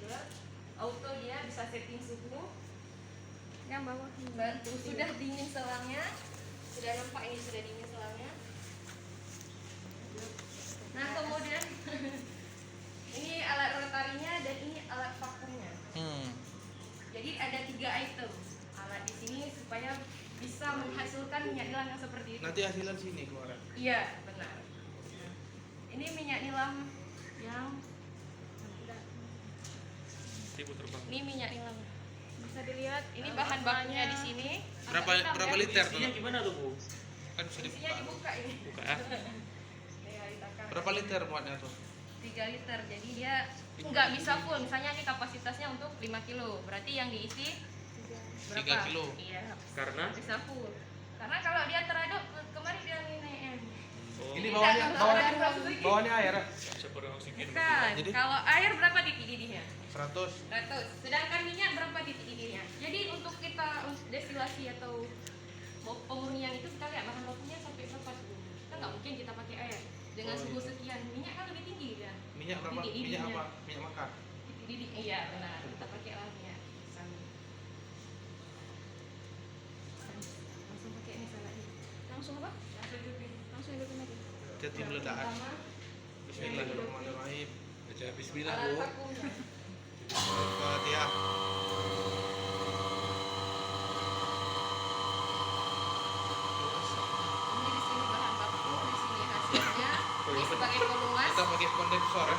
juga. Auto dia bisa setting suhu. Yang bawah Sudah dingin selangnya. Sudah nampak ini sudah dingin selangnya. Nah kemudian ini alat rotarinya dan ini alat vakumnya. Jadi ada 3 item alat di sini supaya bisa menghasilkan minyak nilam yang seperti itu. Nanti hasilnya sini keluar. Iya benar. Nah, ini minyak nilam yang ini minyak nilam. bisa dilihat Ini bahan bakunya di sini. Berapa liter tuh? Isinya gimana tuh Bu? Kan bisa Isinya dibuka. dibuka ini. Buka ya. Ya, ditakar. Berapa liter muatnya tuh? 3 liter. Jadi dia nggak bisa full. Misalnya ini kapasitasnya untuk 5 kilo. Berarti yang diisi berapa? 3 kilo. Iya. Karena Bisa full. Karena kalau dia teraduk kemarin dia naik. Ini Tidak, bawahnya kalau ada proses lagi. bawahnya air. seperti oksigen. Bukan. Jadi? Kalau air berapa titik didihnya? 100. 100. Sedangkan minyak berapa titik didihnya? Jadi untuk kita destilasi atau pemurnian itu kita lihat bahan bakunya sampai berapa suhu. Kan nggak mungkin kita pakai air dengan suhu sekian. Minyak kan lebih tinggi ya. Minyak berapa? Titik Minyak didihnya. apa? Minyak makan. Titik didih. Iya benar. Kita pakai lah minyak. Langsung pakai ini salad. langsung apa? Langsung hidupin. Langsung hidupin aja. Jadi meledakan. Bismillahirrahmanirrahim. Baca bismillah Alat Bu. vakumnya. Al-Fatihah. Ini di sini bahan baku, di sini hasilnya. Ini sebagai pelumas. Kita pakai kondensor ya.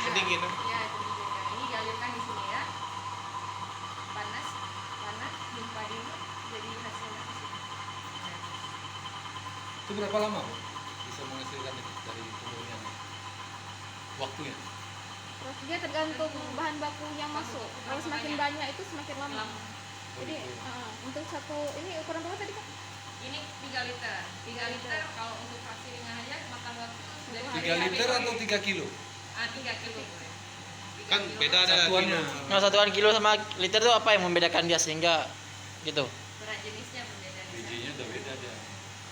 Pendingin ya. Ya, itu juga. Ini dialirkan di sini ya. Panas, limpa dulu, jadi hasilnya di sini. Nah, Itu berapa lama Bu? Bisa menghasilkan itu dari pemurnian? Waktunya? Prosesnya tergantung bahan baku yang masuk. Kalau semakin banyak itu semakin lama. lama. Jadi untuk satu ini ukuran berapa tadi Kak? Ini 3 liter. 3 liter kalau untuk fraksi ringan aja makan waktu sudah 3 liter atau 3 kilo? 3 kilo. Kan beda ada Satuannya. kilo. Nah, satuan kilo sama liter itu apa yang membedakan dia sehingga gitu? Berat jenisnya berbeda. Bijinya udah beda dia.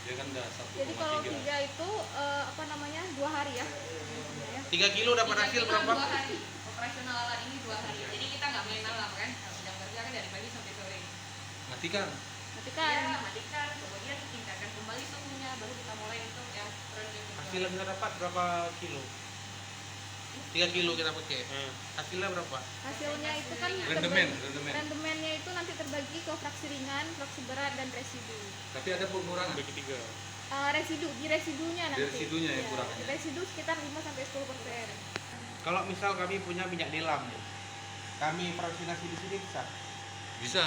Dia kan udah 1,3. Jadi kalau 3 itu 2 hari ya. 3 kilo dapat hasil berapa? 2 hari. Operasional alat ini 2 hari. Jadi kita nggak boleh malam kan. Kalau jam kerja kan dari pagi sampai sore. Matikan. Matikan. Ya, matikan. Kemudian tingkatkan kembali suhunya. Baru kita mulai untuk yang periode kedua. Hasilnya kita dapat berapa kilo? 3 kilo kita pakai. Hasilnya berapa? Hasilnya itu kan Rendemen. rendemennya itu nanti terbagi ke fraksi ringan, fraksi berat dan residu. Tapi ada pengurangan. Bagi 3. Di residunya nanti. Di residunya ya kurangannya. Residu sekitar 5-10%. Kalau misal kami punya minyak nilam, kami fraksinasi di sini bisa. Bisa.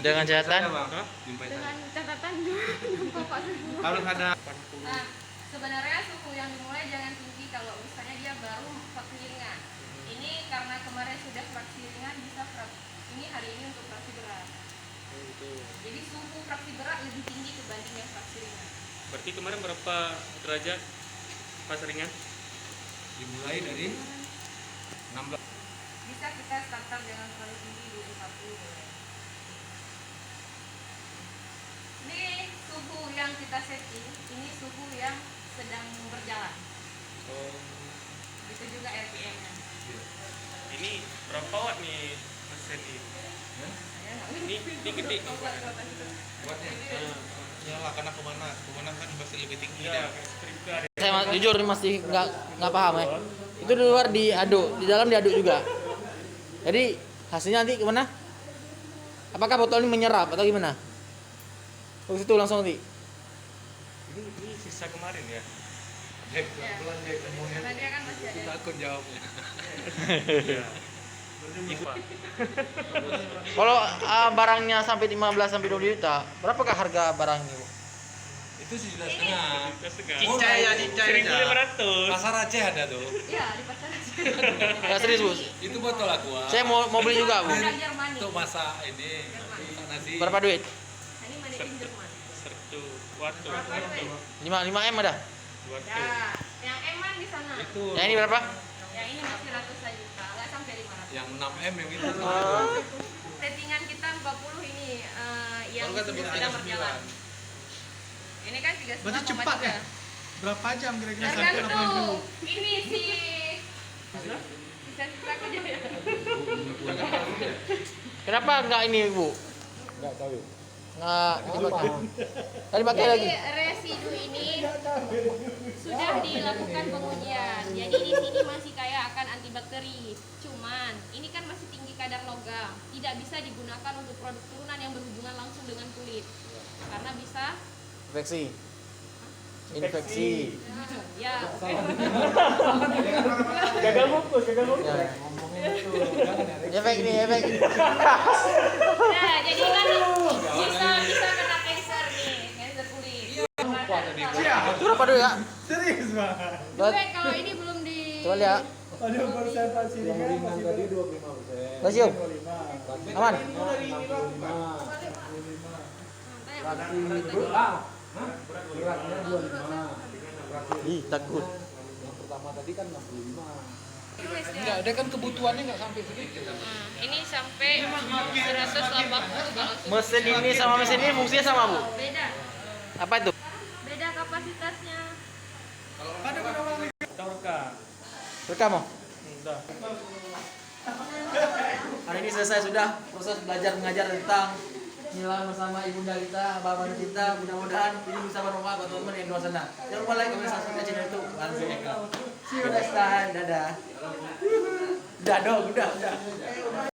Dengan catatan? Hah? Jumpai Dengan saya. catatan Bapak semua. Harus ada. Nah, sebenarnya suhu yang dimulai jangan tinggi kalau misalnya dia baru fraksi ringan. Ini karena kemarin sudah fraksi ringan bisa ini hari ini untuk fraksi berat. Jadi suhu fraksi berat lebih tinggi dibanding yang fraksi ringan. Berarti kemarin berapa derajat pas ringan? Dimulai dari 16. Bisa kita starter dengan terlalu tinggi 21 boleh. Ini suhu yang kita setting, ini suhu yang sedang berjalan. Oh. Itu juga RPM-nya. Ini berapa watt nih mesin ini? Saya nggak Ini gede. Buatnya. Ya lah, karena kemana kan pasti lebih tinggi Ya, dah. kayak setrika. Saya jujur masih nggak paham ya. Itu di luar diaduk, di dalam diaduk juga. Jadi hasilnya nanti gimana? Apakah botol ini menyerap atau gimana? Terus itu langsung nanti. Ini sisa kemarin ya. Dek, pelan-pelan Dek ngomongnya. Karena dia kan masih ada. Takut jawabnya. Iya. Pak. Kalau barangnya sampai 15 sampai 20 juta, berapakah harga barangnya, Bu? Itu 1,5 juta. Cincai ya, cincai aja. 1.500. Pasar Aceh ada tuh. Iya, di pasaran. Ya serius, Bu. Itu botol aqua. Saya mau beli juga, Bu. Produk Jerman. Untuk masak ini, masak nasi. Berapa duit? Ini made in Jerman. 1 watt. 5 M ada. 2 Ya, yang eman di sana. Itu Yang ini berapa? Yang ini masih ratusan juta, nggak sampai 500. yang 6M yang itu. Settingan kita 40 ini yang Kalau kata sudah bilang sedang 39. berjalan. Ini kan 39. Berarti cepat ya? Berapa jam kira-kira sampai 80? Tergantung. Ini sih. Bisa aja ya. Kenapa enggak ini, Bu? Enggak tahu. Enggak dipakai. Tadi pakai lagi. Jadi residu ini sudah dilakukan pengujian. Jadi di sini masih kaya akan antibakteri. Cuman ini kan masih tinggi kadar logam, tidak bisa digunakan untuk produk turunan yang berhubungan langsung dengan kulit karena bisa Infeksi. ya Gagal fokus, gagal fokus. Ya. Ngomongin itu jangan ya. Efek nih, efek. nah jadi kan bisa kena cancer nih, cancer kulit. Itu berapa dulu ya? Serius bang. Buat Gue kalau ini belum di coba lihat. Aduh persentase Yang kan ringan masih tadi 25%. Basio. 25. Aman. Beratnya 25. Ih, takut. Yang pertama tadi kan 65. Enggak, dia kan kebutuhannya nggak sampai segitu. ini sampai 180 kalau Mesin ini sama mesin ini fungsinya sama, Bu. beda Apa itu? beda kapasitasnya. Kita rekam. Rekam, mau? Udah. Hari ini selesai sudah proses belajar mengajar tentang nilai bersama ibunda kita, bapak kita. Mudah-mudahan ini bisa bermanfaat buat teman-teman yang di luar sana. Jangan lupa like, comment, subscribe channel itu. See you next time. Dadah. Udah dong, udah.